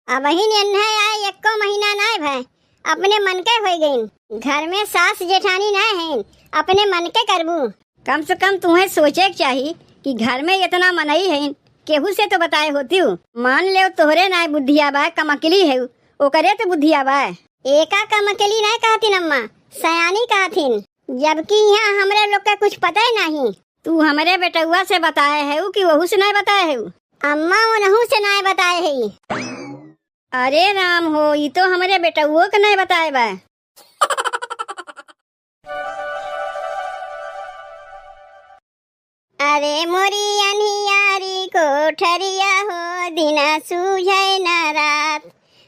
अब ही नन्हा आए एको महीना ना भय अपने मन के हो गई। घर में सास जेठानी ना है अपने मन के करबू। कम से कम तुम्हें सोचे चाहिए कि घर में इतना मनई है, केहू से तो बताए होती हूँ। मान ले तोहरे ना बुद्धिया बा, कमकली है ओकरे तो बुद्धिया बा। एका कमकली ना कहतीन अम्मा, सयानी कहतीन, जबकि यहाँ हमरे लोग का कुछ पता ही नहीं। तू हमारे बेटुआ से बताए है कि वहू से नहीं बताए है? अम्मा उनहू से नहीं बताए है। अरे राम हो, ये तो हमारे बेटुओ के नहीं बताए बा। अरे मोरी अनियारी कोठरिया हो, दिना सूझे न रात।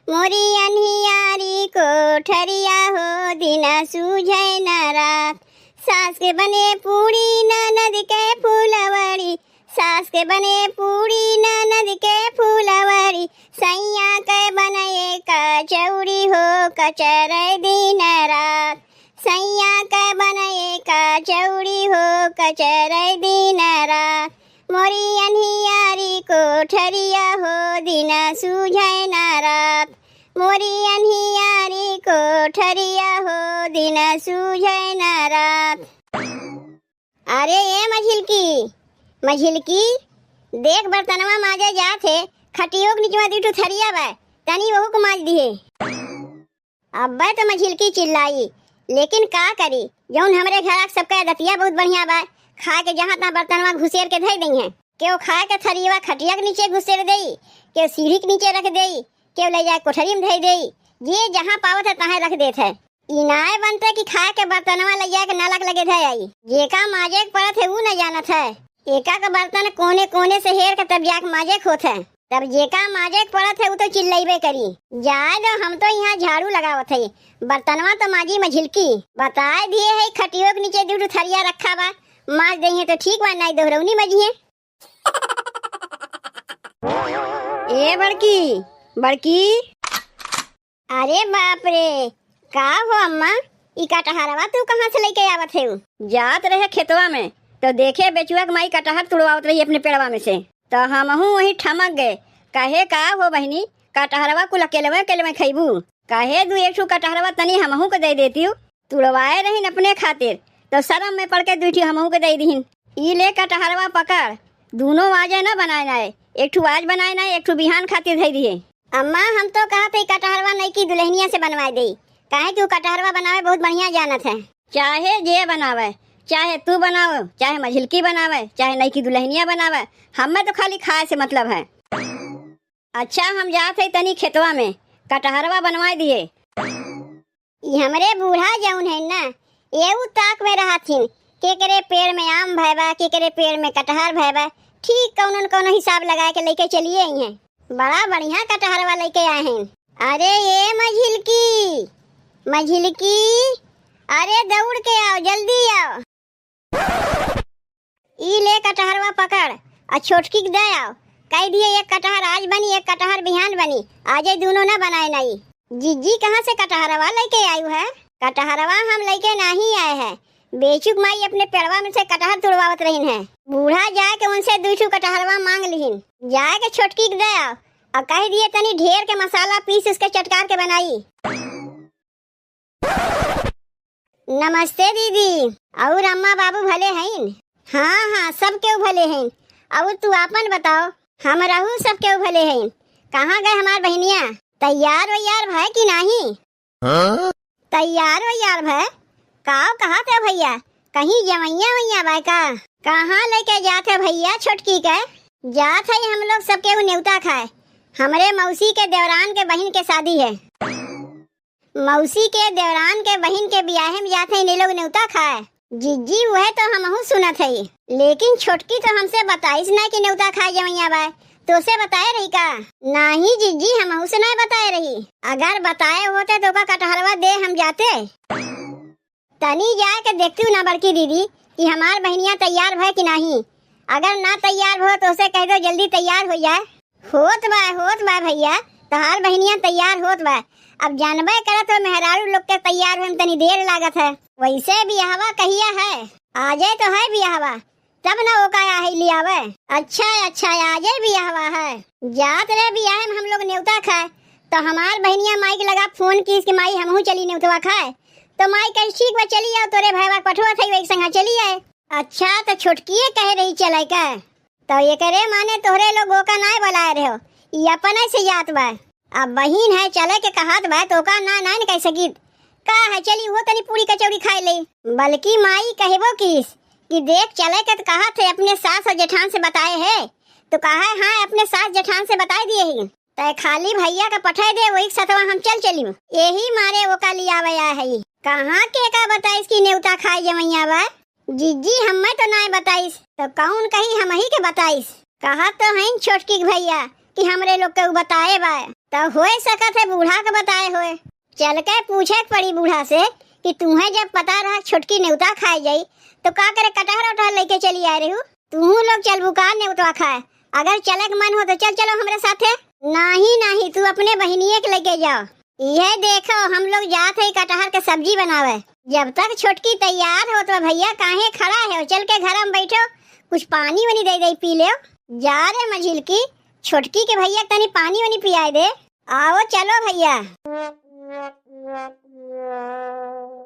मोरी अनियारी कोठरिया हो, दिना सूझे न रात। सास के बने पूरी ननद के फूलवड़ी, सास के बने पूरी ननद के फूलवड़ी। सैया के बनाए कचौड़ी हो, कचर दिन रात। सैया के बनाए कचौड़ी हो, कचर दिन रात। मोरी अनियारी कोठरिया हो, दिना सूझे न रात। मोरी अनियारी कोठरिया हो, दिना सूझे न रात। अरे ये मझिलकी देख बर्तनवा माजे जाते, खटियो के नीचवा दी थरिया बा, तनी वहू को माज दिए। अब्बा तो मझिलकी चिल्लाई, लेकिन का करी, जौन हमरे घर सबका दतिया बहुत बढ़िया बा। खा के जहाँ तहाँ बर्तनवा घुसेर के धर दी है। केव खा के थरिया खटिया के नीचे घुसेर दई, केव सीढ़ी के नीचे रख दई, केव ले जाए कोठरी में धर दई। ये जहाँ पावत है तहाँ रख देत है। इनाय बनते कि खा के बर्तनवा ले जाए के नालक लगे थे आई। जेका माजे के पड़त है वो न जानत है। एका का बर्तन कोने कोने से हेर के तब जाके माजे खोत है। तब जेका माजे के पड़त है वो तो चिल्लाइबे करी। जाए दो, हम तो यहाँ झाड़ू लगावत है, बर्तनवा तो माजी मझिलकी। बताए दिए है खटियो के नीचे दूर थरिया रखा बा, माज दही तो ठीक बा, नहीं दोहरौनी मजिए। ए बड़की, अरे बाप रे, का हो अम्मा, ई कटहरवा तू कहाँ से लेके आवत है? जात रहे खेतवा में तो देखे बेचुआ के माई कटहर तुड़वावत रही अपने पेड़वा में से, तो हमहू वही ठमक गए। कहे का हो बहनी, कटहरवा कुल अकेले खैबू? कहे दू एक कटहरवा तनी हमहू के दे देती हूँ। तुड़वाए रही अपने खातिर तो शर्म में पड़ के दूठी हमहू के दे दीन। ई ले कटहरवा पकड़, दोनों आजे न बनाए ना, एक ठू आज बनाए ना, एक ठू बिहान खातिर दे दिए। अम्मा हम तो कहते कटहरवा नहीं की दुल्हनिया से बनवाए दे, काहे कि कटहरवा बनावे बहुत बढ़िया जानत है। चाहे जे बनावे, चाहे तू बनावे, चाहे मझिलकी बनावे, चाहे नहीं की दुल्हनिया बनावे, हमें तो खाली खाए से मतलब है। अच्छा हम जाते तनी खेतवा में कटहरवा बनवा दिए। हमरे बूढ़ा जौन है ना, एऊ ताक में रहा थी के करे पेड़ में आम भैबा, के करे पेड़ में कटहर भैबा। ठीक कौन कौन हिसाब लगा के लेके चलिए आई हैं। बड़ा बढ़िया कटहरवा लेके आए हैं। अरे ये मझिलकी, अरे दौड़ के आओ, जल्दी आओ। ई ले कटहरवा पकड़ और छोटकी दे आओ। कह दिए एक कटहर आज बनी, एक कटहर बिहान बनी, आजे दोनों ना बनाए नहीं। जीजी कहाँ से कटहरवा लेके आई है? कटहरवा हम लेके नहीं आए हैं, बेचुक माई अपने पेड़वा में से कटहर तुड़वावत रही है। बूढ़ा जाए के उनसे दूसू कटहरवा मांग लिहिन। जाए के छोटकी के दे आओ और कह दिए तनी ढेर के मसाला पीस इसके चटकार के बनाई। नमस्ते दीदी। और अम्मा बाबू भले हैं? हाँ सब केहू भले हैं। और तू आपन बताओ, हम रहू सब केहू भले हैं। कहाँ गए हमार बहनिया? तैयार भय कि नहीं? तैयार भय काव कहा थे भैया? कहीं जमैया भाई का? कहाँ लेके जाते भैया छोटकी के? जात है हम लोग सब केहू न्योता खाए। हमरे मौसी के देवरान के बहन के शादी है। मौसी के देवरान के बहन के ब्याह में जाते हैं लोग न्योता खाए। जीजी वह तो हमहू सुनत है, लेकिन छोटकी तो हमसे बताइस ना कि न्योता खाए जमैया बाय। तो से बताए रही का? नहीं जीजी हमहू से नहीं बताए रही। अगर बताए होते तो का कटहरवा दे हम जाते। तनी जाए के देखती हूँ ना बड़की दीदी कि हमार बहनिया तैयार है कि नहीं। अगर ना तैयार हो तो उसे कह दो जल्दी तैयार हो जाए। होत बा भैया, तहार बहनिया तैयार होत बा। अब जानबे करत हो मेहरारू लोग के तैयार होने तनी देर लागत है। वैसे बियाहवा कहिया है? आजे तो है बियाहवा, तब ना ओका है लियावे। अच्छा आजे बियाहवा है। जात रे बियाह में हम लोग न्योता खाए, तो हमार बहनिया माई के लगा फोन की इसकी माई हमहू चली नेउतवा खाए। तो माई कही ठीक बा चली आओ, तोरे भैया पठवा थई वही संगा चली आए। अच्छा तो छोटकिए कह रही चले का, तो ये करे माने तोहरे लोगों का ना बुलाए रहे हो, ये अपने से जात बा। अब बहिन है चले के कहत बा तो का ना ना कह सकीत का है, चली वो तनी पूरी कचौड़ी खाए ले। बल्कि माई कहबो किस कि देख चले के तो कहा थे अपने सास और जेठान से बताए है, तो कहा है हाँ अपने सास जेठान से बता दिए ही, तो खाली भैया का पठाए दे वही सतवा हम चली यही मारे वो का लिया वया है। कहाँ के का बताइस की नेवता खाई जमैया बा, जीजी हमें तो ना बताइस तो कौन कही हम ही के बताइस। कहा तो है छोटकी भैया कि हमरे लोग के बताए बा, तो होए सकत है बूढ़ा के बताए होए। चल के पूछे पड़ी बूढ़ा से कि तुम्हें जब पता रहा छोटकी नेवता खाई जाई तो का करे कटहर उठा लेके चली आ रही हूँ। तू लोग चल बुका नेवता खाए, अगर चले के मन हो तो चल चलो हमारे साथे। नहीं नहीं तू अपने बहनिये के लेके जाओ। यह देखो हम लोग जाते है कटहर के सब्जी बनावे, जब तक छोटकी तैयार हो तो भैया काहे खड़ा है, चल के घर में बैठो कुछ पानी वनी दे दे पी ले। जा रे मझिल की छोटकी के भैया तनी पानी वनी पियाए दे। आओ चलो भैया।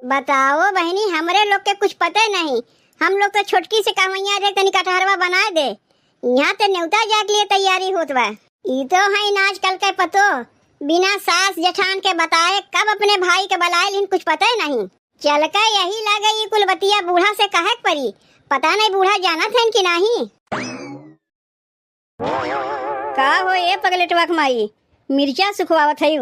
बताओ बहनी हमरे लोग के कुछ पता नहीं, हम लोग तो छोटकी से कहवैया रे तनी कटहरवा बना दे, यहाँ तो न्योता जाके लिए तैयारी होत बा। ई तो है नाच कल के पतो बिना सास जेठान के बताए कब अपने भाई के बुलाए, लेकिन कुछ पता ही नहीं। चल का यही लगे ये कुल बतिया बूढ़ा से कहे पड़ी, पता नहीं बूढ़ा जाना था कि नहीं। का हो ये पगलेटवा माई मिर्चा सुखवावत है,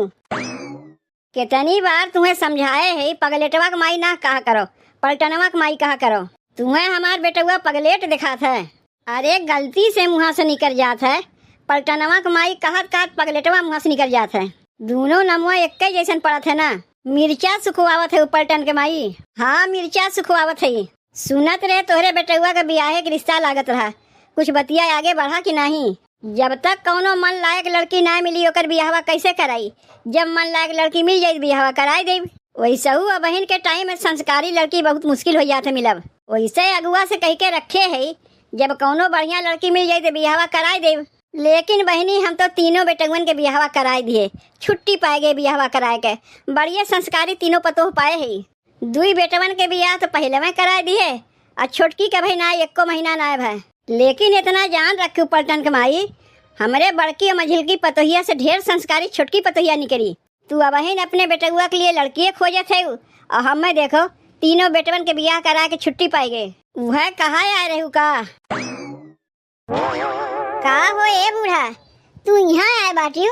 कितनी बार तुम्हें समझाए है पगलेटवा माई ना कहा करो, पलटनवा माई कहा करो। तुम्हें हमार बेटुआ पगलेट दिखात है, अरे गलती से मुँह से निकल जात है, पलटनवा माई कहत कहत पगलेटवा मुँह से निकल जात है। दोनों नमुआ एक जैसन पड़त है ना। मिर्चा सुखवावत है पलटन के माई, हाँ मिर्चा सुखवावत है। सुनत रहे तोहरे बेटुआ का ब्याह के रिश्ता लागत रहा, कुछ बतिया आगे बढ़ा कि नहीं। जब तक कौनो मन लायक लड़की ना मिली ओकर बियाहवा कैसे कराई, जब मन लायक लड़की मिल जाये बियाहवा कराई दे। वैसहू बहन के टाइम में संस्कारी लड़की बहुत मुश्किल हो जाते मिलब, वैसे अगुआ से कह के रखे है जब कौनो बढ़िया लड़की मिल जाये तो बियाहवा कराई दे। लेकिन बहनी हम तो तीनों बेटगन के बियाहवा कराए दिए, छुट्टी पाए गए बियाहवा कराए के, बढ़िया संस्कारी तीनों पतोह पाए है। दुई बेटवन के बियाह तो पहले में कराए दिए और छोटकी के भाई ना एको महीना ना भाई। लेकिन इतना जान रखू पलटन के माई हमारे बड़की और मझिलकी पतोहिया से ढेर संस्कारी छोटकी पतोहिया निकली। तू अब अपने बेटुआ के लिए लड़की खोजत है और हमें देखो तीनों बेटवन के बियाह करा के छुट्टी पाई गए। वह कहाँ आए रहू का हो ए बूढ़ा तू यहाँ आए बाटी,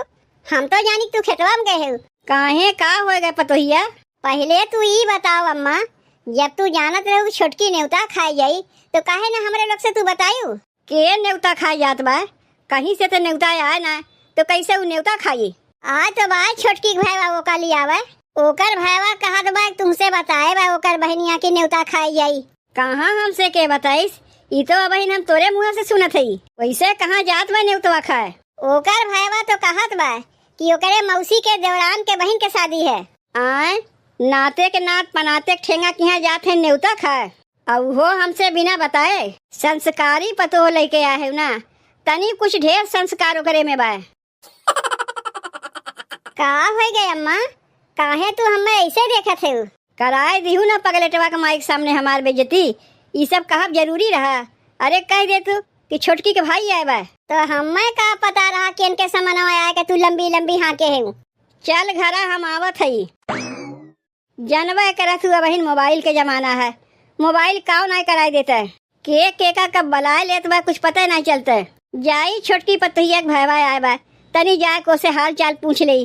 हम तो जानी तू खेतवा में गए हो। काहे का हो गए पतोहिया, पहले तू ये बताओ अम्मा, जब तू जानत रहू छोटकी नेवता खाई जाई तो काहे ना हमारे लोग से तू बतायू के नेवता खाई जात बा, कहीं से तो नेवता आए ना तो कैसे वो नेवता खाई। आ तो बा छोटकी भैया वो का लिया बा, ओकर भैया कहा तो बा तुमसे बताए बा ओकर बहनिया की नेवता खाई जाई। कहाँ हमसे के बताइस, ई तो बहन हम तोरे मुँह से सुनत है, वैसे कहाँ जात बा नेवतवा खाए। ओकर भैया तो कहत बा कि ओकरे मौसी के देवरान के बहन के शादी है। आए नाते के नात पनाते के ठेंगा किहाँ जात है नेवता खाए, और वो हमसे बिना बताए। संस्कारी पतो लेके आए है ना, तनी कुछ ढेर संस्कार ओकरे में बा। का हो गए अम्मा, काहे तू हमें ऐसे देखत है, कराए दिहू ना पगलेटवा के माइक सामने हमार बेइज्जती, ये सब कहब जरूरी रहा। अरे कह दे तू कि छोटकी के भाई आए बा, तो हमें का पता रहा कि इनके समनवा आए के तू लंबी लंबी हाँके है। चल घरा हम आवत है, जानवा करा तू बहन मोबाइल के जमाना है, मोबाइल काव नहीं कराई देता है, के का कब बुलाए लेत बा कुछ पता नहीं चलता है। जाई छोटकी पतोहिया के भैया आए बा, तनी जाए को से हाल चाल पूछ ले।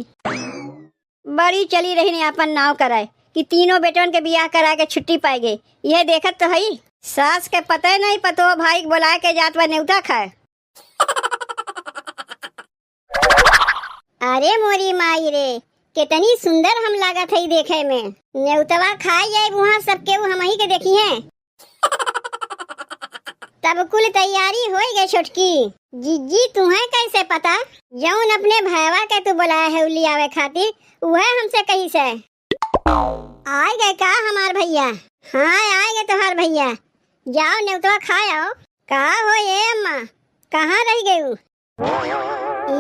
बड़ी चली रही ने अपन नाव कराए कि तीनों बेटन के बियाह करा के छुट्टी पाई गई, यह देखत तो है। सास के पता नहीं पतो भाई बुला के जात बा नेवता खाए। अरे मोरी माई रे कितनी सुंदर हम लागत है देखे में, नेवतवा खाई जाए वहाँ सबके वो हम ही के देखी हैं। तब कुल तैयारी हो गई छोटकी। जीजी तुम्हें कैसे पता, जौन अपने भैया के तू बुलाया है उली आवे खातिर वह हमसे कही से आए गए का हमार भैया। हाँ आए गए तुम्हार भैया, जाओ नेवतवा खा आओ। का हो ये अम्मा कहाँ रह गयू,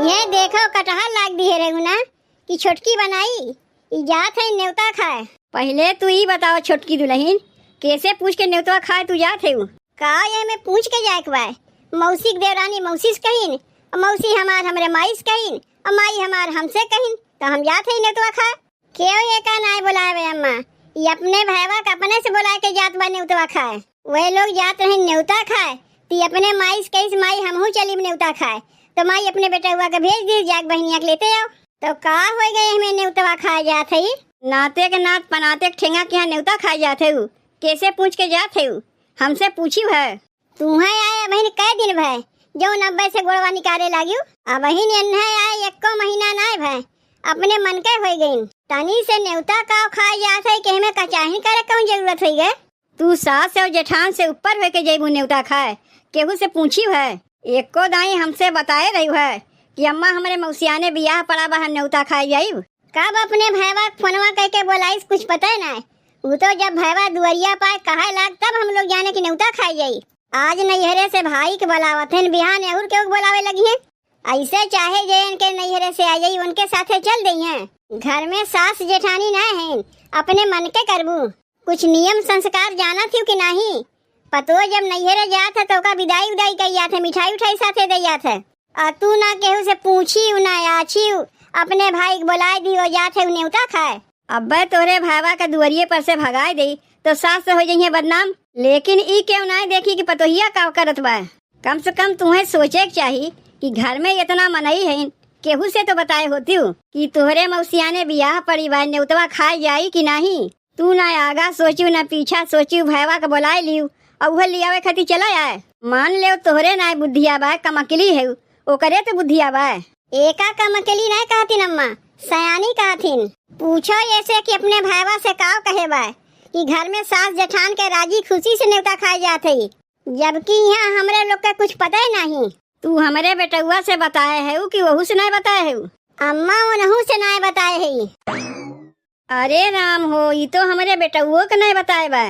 ये देखो कटहल लाग दी है ना, कि छोटकी बनाई? ई जात है न्योता खाए। पहले तू ही बताओ छोटकी दुल्हन, कैसे पूछ के न्योता खाए तू जात है? का ये में पूछ के जाए के मौसी के देवरानी मौसीस कहिन, मौसी हमार हमरे माईस कहिन, माई हमार हमसे कहिन, तो हम जात है न्योता खाए। क्यों ये का नाय बुलावे अम्मा? ये अपने भैया का अपने से बुला के जात बा न्योता खाए। वे लोग जात रहे न्योता खाए, ती अपने माईस कहिस माई हमहू चली न्योता खाए, तो माई अपने बेटा हुआ के भेज दी जाग बहनिया के लेते आओ। तो का हो गए हमें न्योता खाए जात है? नाते के नात पनाते के ठेंगा के यहाँ न्योता खाए जात है? कैसे पूछ के जात है? हमसे पूछी है? तुम्हें आए बहन कै दिन भय जो 90 से गोड़वा निकाले लागियो? अब बहन अन्हे आए 1 महीना नाय भय, अपने मन के हो गई। तनी से न्योता का खाए जात है कि हमें कचाही करे कौन जरूरत हो गए? तू सास और जेठान से ऊपर होके जेबू न्योता खाए, केहू से पूछी है? एको दाई हमसे बताए रही है कि अम्मा हमारे मौसियाने बियाह पड़ा बा न्योता खाए जाइब। कब अपने भैया फोनवा कह के बोलाइस कुछ पता है ना? वो तो जब भैया दुआरिया पाए कहे लाग तब हम लोग जाने की न्योता खाई जाई। आज नैहरे से भाई के बुलावत है, बिहान और के बुलावे लगी है। ऐसे चाहे जे इनके नैहरे से आ जाई उनके साथे चल दी है। घर में सास जेठानी ना है, अपने मन के करबू। कुछ नियम संस्कार जाना थी कि नहीं? पतो जब नैहरे जात है तो का विदाई उदाई कहिया थे, मिठाई उठाई साथे दैया थे। तू ना केहू से पूछी ना आछी, अपने भाई के बुलाए दी हो जात है न्योता खाए। अब्बे तोरे भावा के दुआरिये पर से भगाए दी तो सास से हो जाइए बदनाम। लेकिन ई क्यों ना देखी कि पतोहिया का करत बा? कम से कम तुम्हें सोचे के चाहिए कि घर में इतना मनई है, केहू से तो बताए होती कि तोहरे मौसियाने बियाह पड़ी बा न्योतवा खाए जाई कि नहीं। तू ना आगा सोचू ना पीछा सोचू, भैया के बुलाए लियू और वह लियावे खातिर चला आए। मान ले तोहरे ना बुद्धिया बा, कमकली है ओकरे तो बुद्धिया बा। एका कमकली नहीं कहतीन अम्मा, सयानी कहतीन। पूछो ऐसे कि अपने भैया से का कहे बा कि घर में सास जेठान के राजी खुशी से न्योता खाए जात है, जबकि यहाँ हमरे लोग का कुछ पता ही नहीं। तू हमारे बेटुआ से बताए है कि वहू से नहीं बताए है? अम्मा उनहू से नहीं बताए है। अरे राम हो, ये तो हमारे बेटुओ के नहीं बताए बा।